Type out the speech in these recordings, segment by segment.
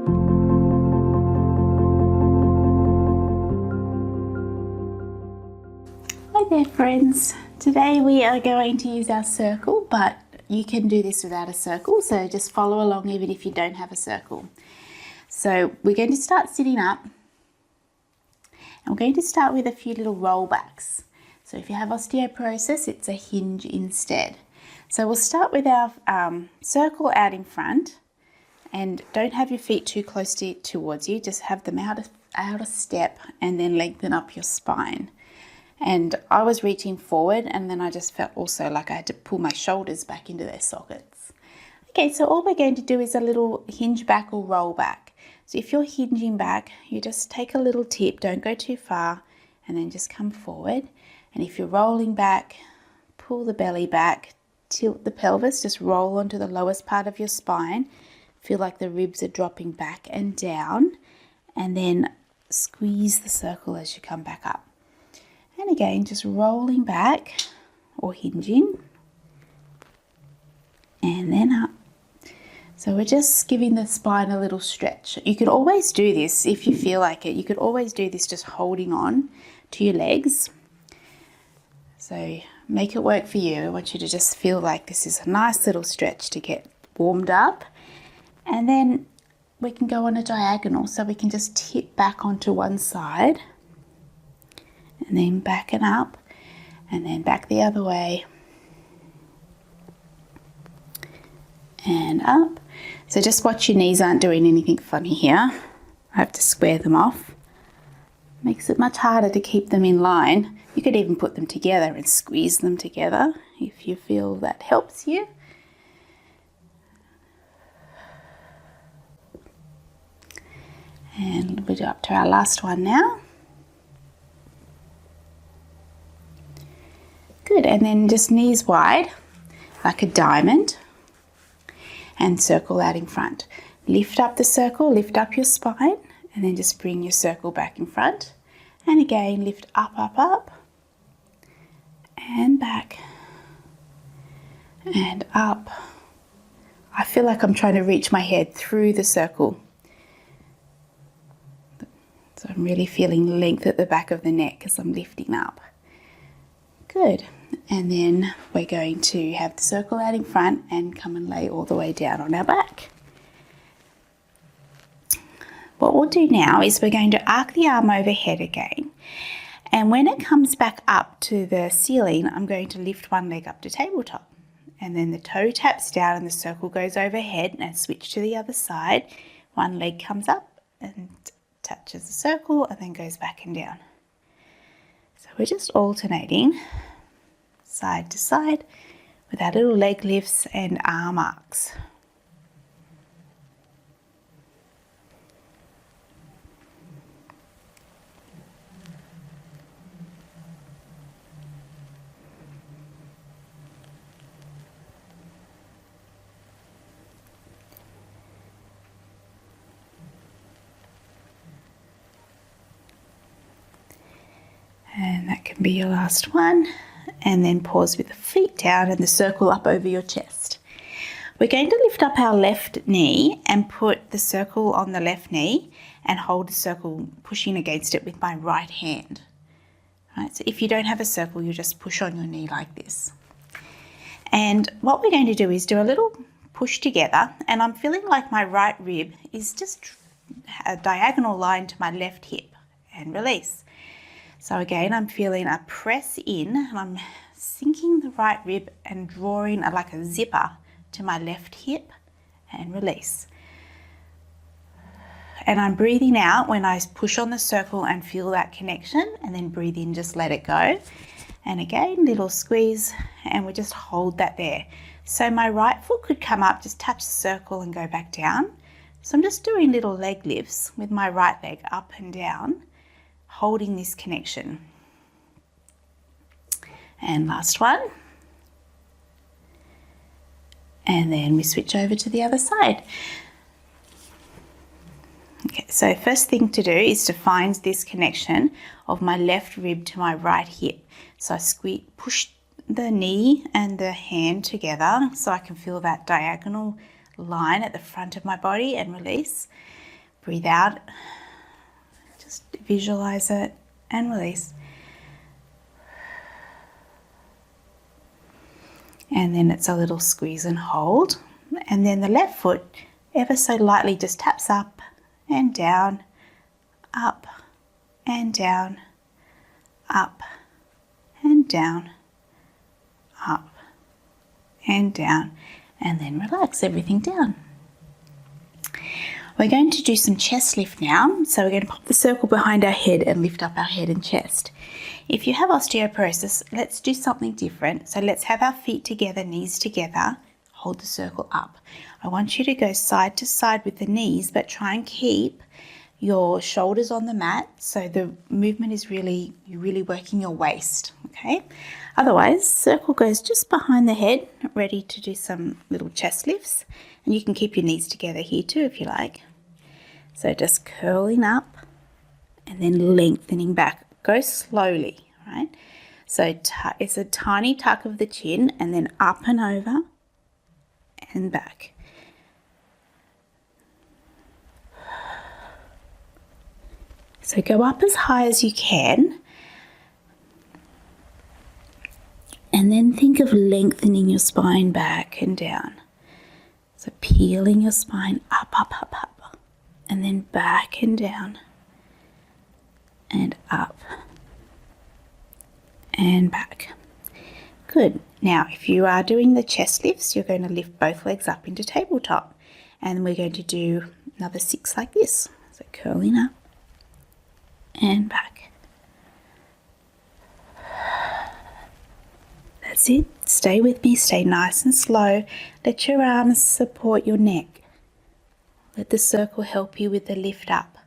Hi there friends, today we are going to use our circle, but you can do this without a circle, so just follow along even if you don't have a circle. So we're going to start sitting up and we're going to start with a few little rollbacks. So if you have osteoporosis, it's a hinge instead. So we'll start with our circle out in front, and don't have your feet too close towards you, just have them out of step and then lengthen up your spine. And I was reaching forward and then I just felt also like I had to pull my shoulders back into their sockets. Okay, so all we're going to do is a little hinge back or roll back. So if you're hinging back, you just take a little tip, don't go too far, and then just come forward. And if you're rolling back, pull the belly back, tilt the pelvis, just roll onto the lowest part of your spine. Feel like the ribs are dropping back and down, and then squeeze the circle as you come back up. And again, just rolling back or hinging and then up. So we're just giving the spine a little stretch. You can always do this if you feel like it. You could always do this just holding on to your legs. So make it work for you. I want you to just feel like this is a nice little stretch to get warmed up. And then we can go on a diagonal, so we can just tip back onto one side. And then back and up, and then back the other way, and up. So just watch your knees aren't doing anything funny here. I have to square them off. Makes it much harder to keep them in line. You could even put them together and squeeze them together if you feel that helps you. And we're up to our last one now. Good, and then just knees wide, like a diamond, and circle out in front. Lift up the circle, lift up your spine, and then just bring your circle back in front. And again, lift up, up, up, and back, and up. I feel like I'm trying to reach my head through the circle. So I'm really feeling length at the back of the neck as I'm lifting up. Good, and then we're going to have the circle out in front and come and lay all the way down on our back. What we'll do now is we're going to arc the arm overhead again, and when it comes back up to the ceiling, I'm going to lift one leg up to tabletop, and then the toe taps down and the circle goes overhead, and switch to the other side. One leg comes up and touches the circle and then goes back and down. So we're just alternating side to side with our little leg lifts and arm arcs. And that can be your last one. And then pause with the feet down and the circle up over your chest. We're going to lift up our left knee and put the circle on the left knee and hold the circle pushing against it with my right hand. Right, so if you don't have a circle, you just push on your knee like this. And what we're going to do is do a little push together, and I'm feeling like my right rib is just a diagonal line to my left hip, and release. So again, I'm feeling a press in, and I'm sinking the right rib and drawing like a zipper to my left hip, and release. And I'm breathing out when I push on the circle and feel that connection, and then breathe in, just let it go. And again, little squeeze, and we just hold that there. So my right foot could come up, just touch the circle and go back down. So I'm just doing little leg lifts with my right leg up and down, holding this connection. And last one. And then we switch over to the other side. Okay, so first thing to do is to find this connection of my left rib to my right hip. So I push the knee and the hand together so I can feel that diagonal line at the front of my body, and release. Breathe out. Just visualize it and release. And then it's a little squeeze and hold. And then the left foot ever so lightly just taps up and down, up and down, up and down, up and down, and then relax everything down. We're going to do some chest lift now. So we're going to pop the circle behind our head and lift up our head and chest. If you have osteoporosis, let's do something different. So let's have our feet together, knees together, hold the circle up. I want you to go side to side with the knees, but try and keep your shoulders on the mat, so the movement is you're really working your waist, okay? Otherwise, circle goes just behind the head, ready to do some little chest lifts. And you can keep your knees together here too if you like. So just curling up and then lengthening back. Go slowly, right? So it's a tiny tuck of the chin and then up and over and back. So go up as high as you can, and then think of lengthening your spine back and down. So peeling your spine up, up, up, up, and then back and down, and up, and back. Good. Now, if you are doing the chest lifts, you're going to lift both legs up into tabletop, and we're going to do another 6 like this. So curling up and back. That's it. Stay with me. Stay nice and slow. Let your arms support your neck. Let the circle help you with the lift up.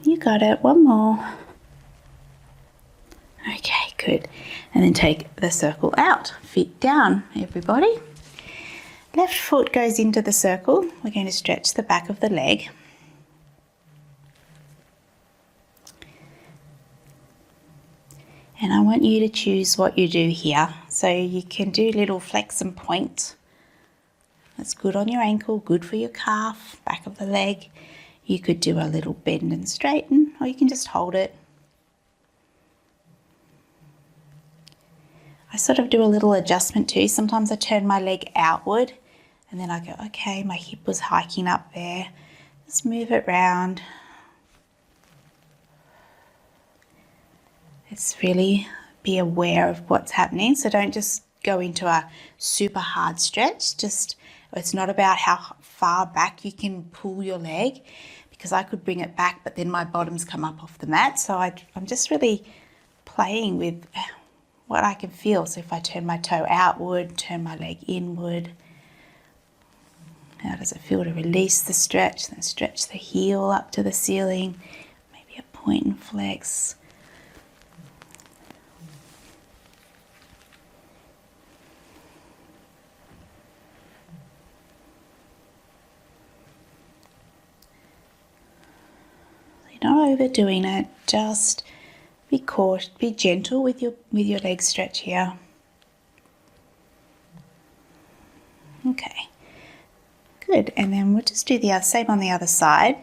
You got it. One more. Okay, good. And then take the circle out. Feet down, everybody. Left foot goes into the circle. We're going to stretch the back of the leg. And I want you to choose what you do here. So you can do little flex and point. That's good on your ankle, good for your calf, back of the leg. You could do a little bend and straighten, or you can just hold it. I sort of do a little adjustment too. Sometimes I turn my leg outward and then I go, okay, my hip was hiking up there. Just move it round. It's really be aware of what's happening. So don't just go into a super hard stretch. It's not about how far back you can pull your leg, because I could bring it back, but then my bottoms come up off the mat. So I'm just really playing with what I can feel. So if I turn my toe outward, turn my leg inward, how does it feel to release the stretch, then stretch the heel up to the ceiling, maybe a point and flex. You're not overdoing it, just be cautious, be gentle with your leg stretch here. Okay, good. And then we'll just do the same on the other side.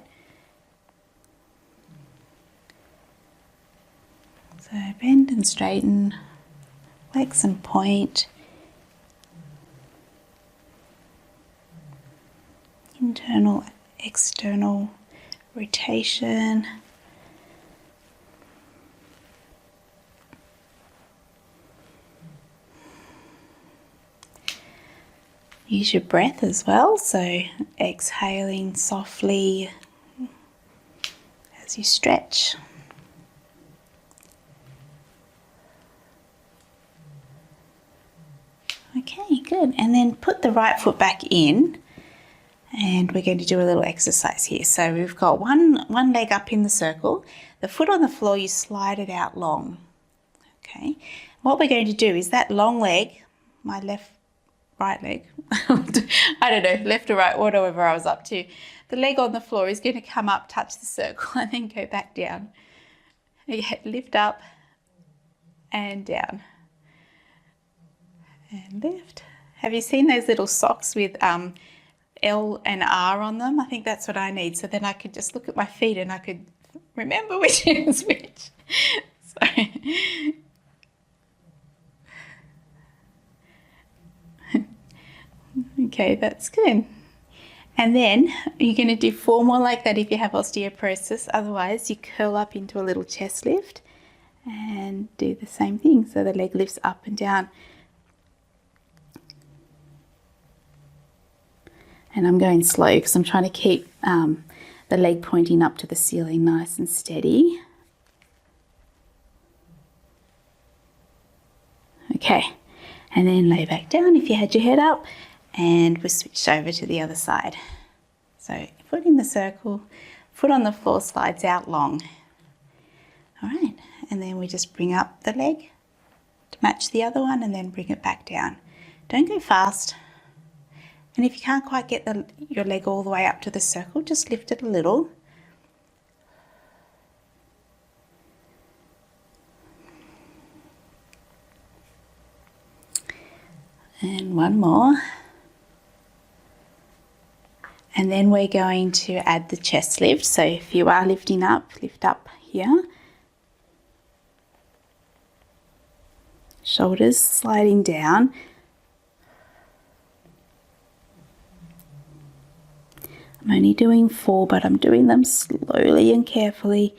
So bend and straighten, flex and point, internal, external rotation. Use your breath as well, so exhaling softly as you stretch. Okay, good. And then put the right foot back in, and we're going to do a little exercise here. So we've got one leg up in the circle. The foot on the floor, you slide it out long. Okay. What we're going to do is that long leg, my right leg, I don't know, left or right, whatever I was up to. The leg on the floor is going to come up, touch the circle, and then go back down. Okay, lift up and down. And lift Have you seen those little socks with L and R on them? I think that's what I need. So then I could just look at my feet and I could remember which is which. So. Okay, that's good. And then you're going to do 4 more like that if you have osteoporosis. Otherwise, you curl up into a little chest lift and do the same thing. So the leg lifts up and down. And I'm going slow because I'm trying to keep the leg pointing up to the ceiling nice and steady. Okay, and then lay back down if you had your head up, and we'll switch over to the other side. So foot in the circle, foot on the floor, slides out long. All right, and then we just bring up the leg to match the other one and then bring it back down. Don't go fast. And if you can't quite get your leg all the way up to the circle, just lift it a little. And one more. And then we're going to add the chest lift. So if you are lifting up, lift up here. Shoulders sliding down. I'm only doing 4, but I'm doing them slowly and carefully.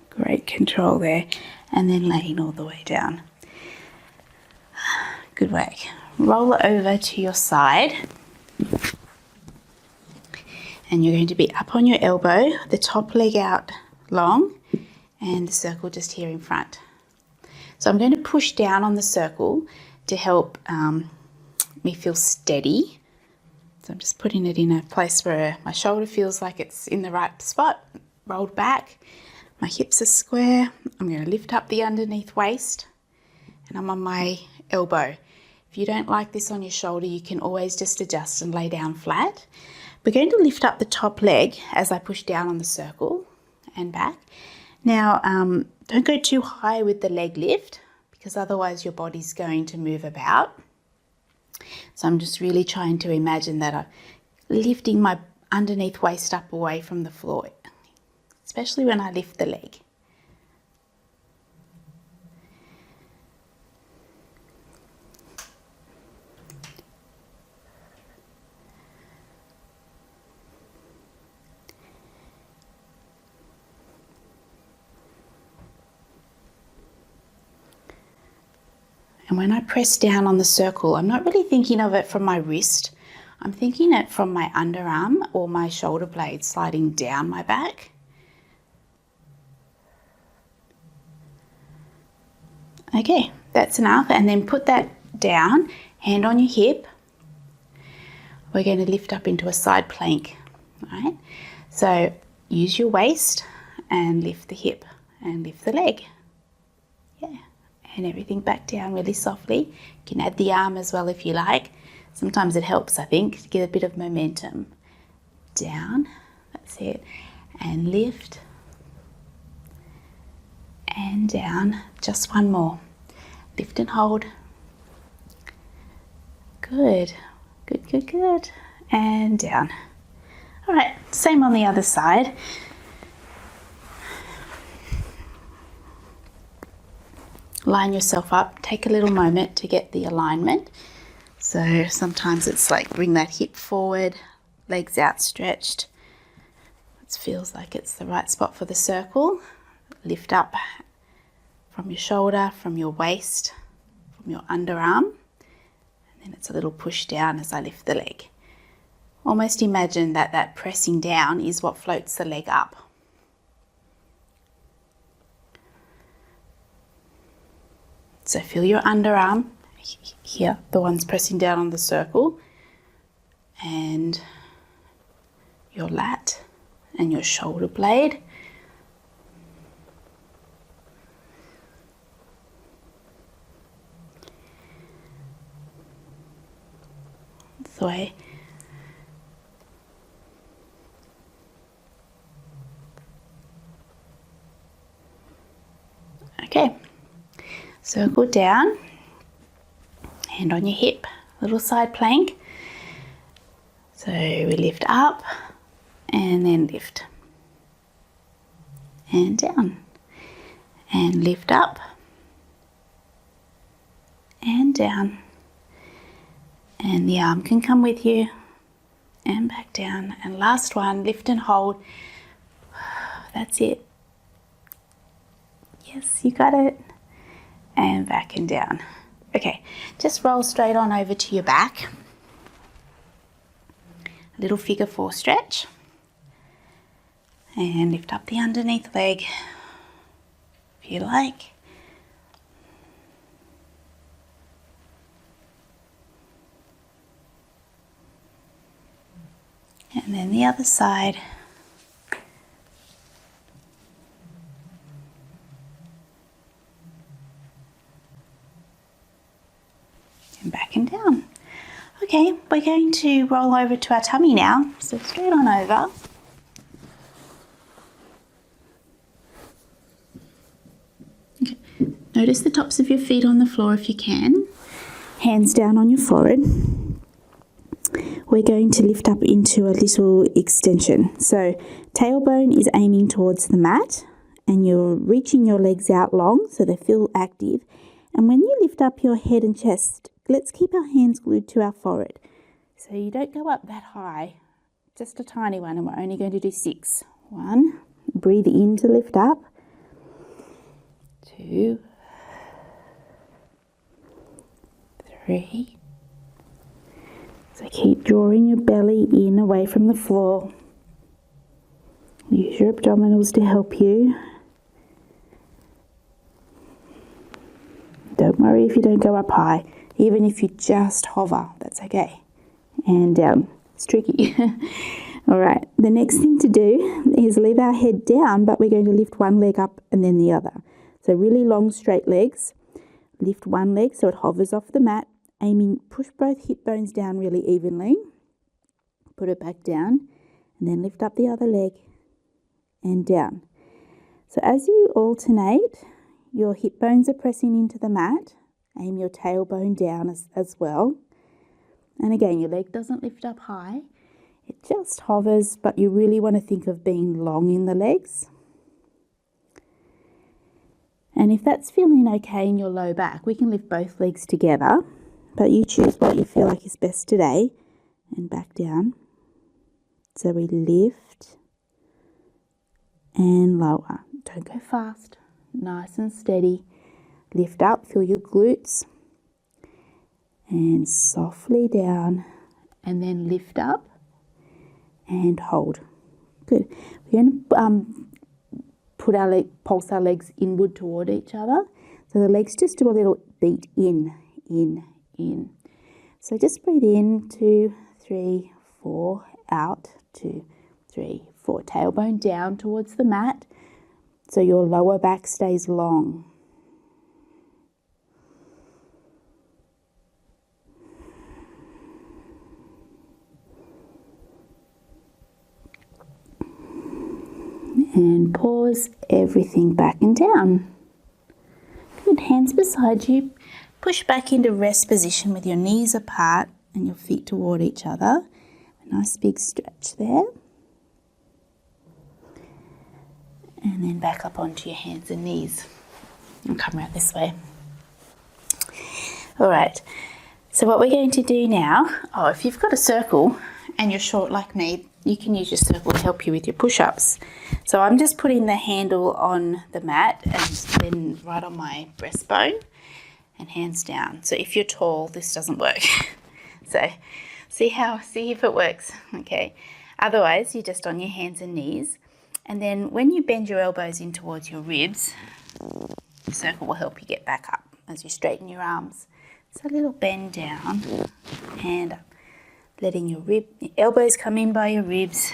Great control there. And then laying all the way down. Good work. Roll it over to your side. And you're going to be up on your elbow, the top leg out long, and the circle just here in front. So I'm going to push down on the circle to help me feel steady. So I'm just putting it in a place where my shoulder feels like it's in the right spot, rolled back. My hips are square. I'm going to lift up the underneath waist and I'm on my elbow. If you don't like this on your shoulder, you can always just adjust and lay down flat. We're going to lift up the top leg as I push down on the circle and back. Now, don't go too high with the leg lift because otherwise your body's going to move about. So I'm just really trying to imagine that I'm lifting my underneath waist up away from the floor, especially when I lift the leg. And when I press down on the circle, I'm not really thinking of it from my wrist. I'm thinking it from my underarm or my shoulder blade sliding down my back. Okay, that's enough. And then put that down, hand on your hip. We're going to lift up into a side plank, all right? So use your waist and lift the hip and lift the leg. Yeah. And everything back down really softly. You can add the arm as well if you like. Sometimes it helps, I think, to get a bit of momentum. Down, that's it. And lift. And down. Just one more. Lift and hold. Good. Good, good, good. And down. All right, same on the other side. Line yourself up, take a little moment to get the alignment. So sometimes it's like bring that hip forward, legs outstretched. It feels like it's the right spot for the circle. Lift up from your shoulder, from your waist, from your underarm. And then it's a little push down as I lift the leg. Almost imagine that that pressing down is what floats the leg up. So feel your underarm here, the one's pressing down on the circle, and your lat and your shoulder blade. This way. Okay. Circle down, hand on your hip, little side plank. So we lift up and then lift and down and lift up and down, and the arm can come with you and back down. And last one, lift and hold. That's it. Yes, you got it. And back and down. Okay, just roll straight on over to your back. A little figure 4 stretch. And lift up the underneath leg if you like. And then the other side. And back and down. Okay, we're going to roll over to our tummy now. So straight on over. Okay. Notice the tops of your feet on the floor if you can. Hands down on your forehead. We're going to lift up into a little extension. So tailbone is aiming towards the mat and you're reaching your legs out long so they feel active. And when you lift up your head and chest, let's keep our hands glued to our forehead. So you don't go up that high, just a tiny one, and we're only going to do 6. 1, breathe in to lift up. 2, 3. So keep drawing your belly in away from the floor. Use your abdominals to help you. Don't worry if you don't go up high. Even if you just hover, that's okay. And down. It's tricky. All right, the next thing to do is leave our head down, but we're going to lift one leg up and then the other. So really long straight legs. Lift one leg so it hovers off the mat. Aiming, push both hip bones down really evenly. Put it back down and then lift up the other leg and down. So as you alternate, your hip bones are pressing into the mat. Aim your tailbone down as well. And again, your leg doesn't lift up high. It just hovers, but you really want to think of being long in the legs. And if that's feeling okay in your low back, we can lift both legs together. But you choose what you feel like is best today. And back down. So we lift and lower. Don't go fast. Nice and steady. Lift up, feel your glutes. And softly down. And then lift up and hold. Good. We're going to pulse our legs inward toward each other. So the legs just do a little beat in. So just breathe in, 2, 3, 4, out, 2, 3, 4. Tailbone down towards the mat so your lower back stays long. And pause, everything back and down. Good, hands beside you. Push back into rest position with your knees apart and your feet toward each other. A nice big stretch there. And then back up onto your hands and knees. And come right this way. All right, so what we're going to do now, if you've got a circle and you're short like me, you can use your circle to help you with your push-ups. So I'm just putting the handle on the mat and then right on my breastbone. And hands down. So if you're tall, this doesn't work. So see if it works. Okay. Otherwise, you're just on your hands and knees. And then when you bend your elbows in towards your ribs, the circle will help you get back up as you straighten your arms. So a little bend down, hand up, letting your elbows come in by your ribs.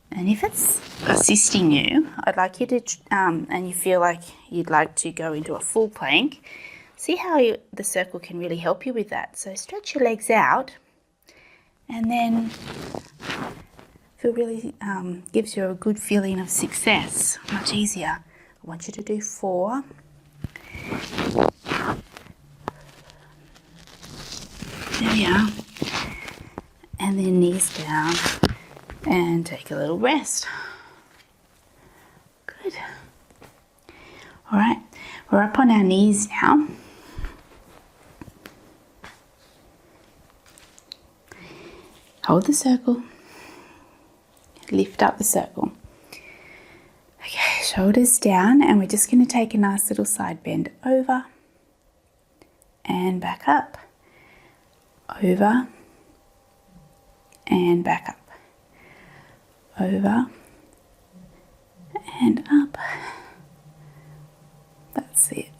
And if it's assisting you, I'd like you to, and you feel like you'd like to go into a full plank, see how the circle can really help you with that. So stretch your legs out and then feel really, gives you a good feeling of success, much easier. want you to do 4. There we are. And then knees down and take a little rest. Good. All right, we're up on our knees now. Hold the circle. Lift up the circle. Okay, shoulders down, and we're just going to take a nice little side bend over and back up. Over and back up. Over and up. That's it.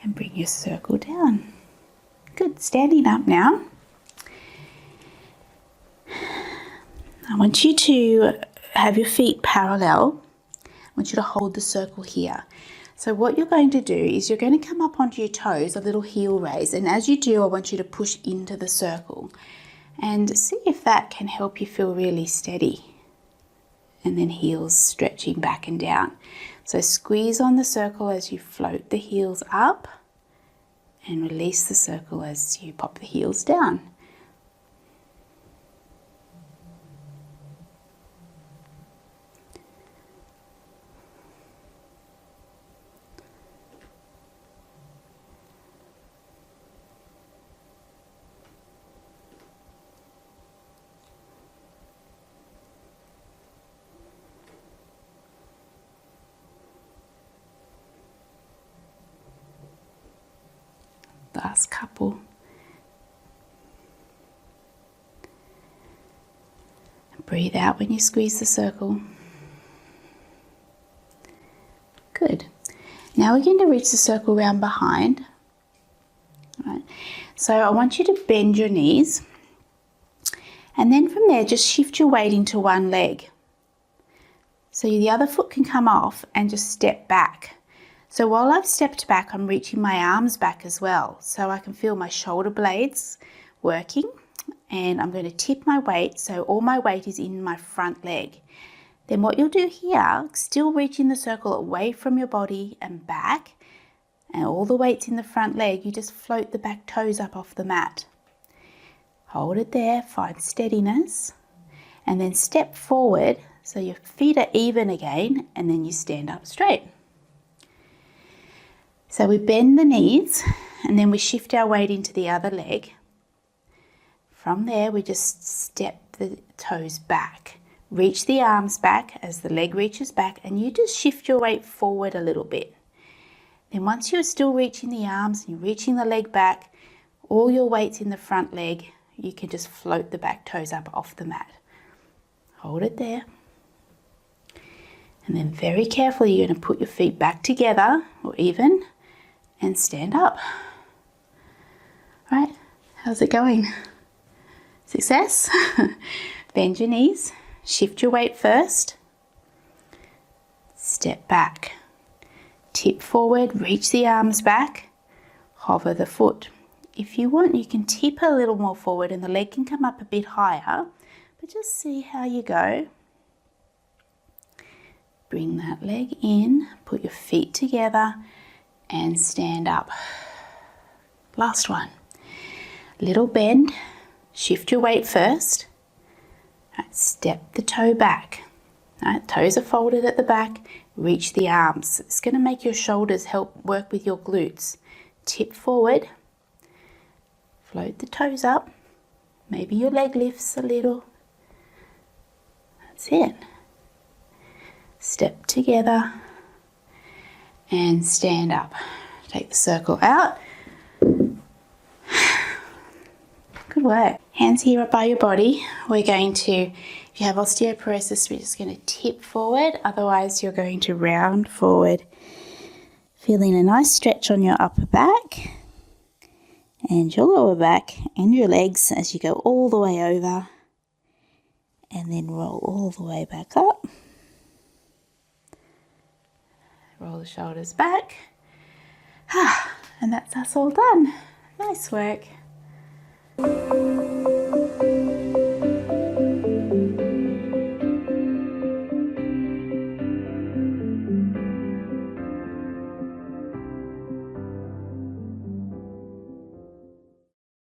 And bring your circle down. Good. Standing up now. I want you to have your feet parallel. I want you to hold the circle here. So what you're going to do is you're going to come up onto your toes, a little heel raise, and as you do, I want you to push into the circle and see if that can help you feel really steady. And then heels stretching back and down. So squeeze on the circle as you float the heels up and release the circle as you pop the heels down. Last couple. Breathe out when you squeeze the circle. Good. Now we're going to reach the circle round behind. Right. So I want you to bend your knees, and then from there just shift your weight into one leg. So the other foot can come off and just step back. So while I've stepped back, I'm reaching my arms back as well. So I can feel my shoulder blades working, and I'm going to tip my weight so all my weight is in my front leg. Then what you'll do here, still reaching the circle away from your body and back, and all the weight's in the front leg, you just float the back toes up off the mat. Hold it there, find steadiness, and then step forward so your feet are even again, and then you stand up straight. So we bend the knees and then we shift our weight into the other leg. From there we just step the toes back. Reach the arms back as the leg reaches back, and you just shift your weight forward a little bit. Then once you're still reaching the arms and you're reaching the leg back, all your weight's in the front leg, you can just float the back toes up off the mat. Hold it there. And then very carefully you're going to put your feet back together or even and stand up. Right, how's it going? Success? Bend your knees, shift your weight first, step back, tip forward, reach the arms back, hover the foot. If you want, you can tip a little more forward and the leg can come up a bit higher, but just see how you go. Bring that leg in, put your feet together and stand up. Last one. Little bend, shift your weight first. Right, step the toe back. Right, toes are folded at the back, reach the arms. It's going to make your shoulders help work with your glutes. Tip forward, float the toes up. Maybe your leg lifts a little. That's it. Step together and stand up. Take the circle out. Good work. Hands here up by your body. We're going to, if you have osteoporosis, we're just going to tip forward. Otherwise, you're going to round forward. Feeling a nice stretch on your upper back and your lower back and your legs as you go all the way over and then roll all the way back up. Roll the shoulders back. And that's us all done. Nice work.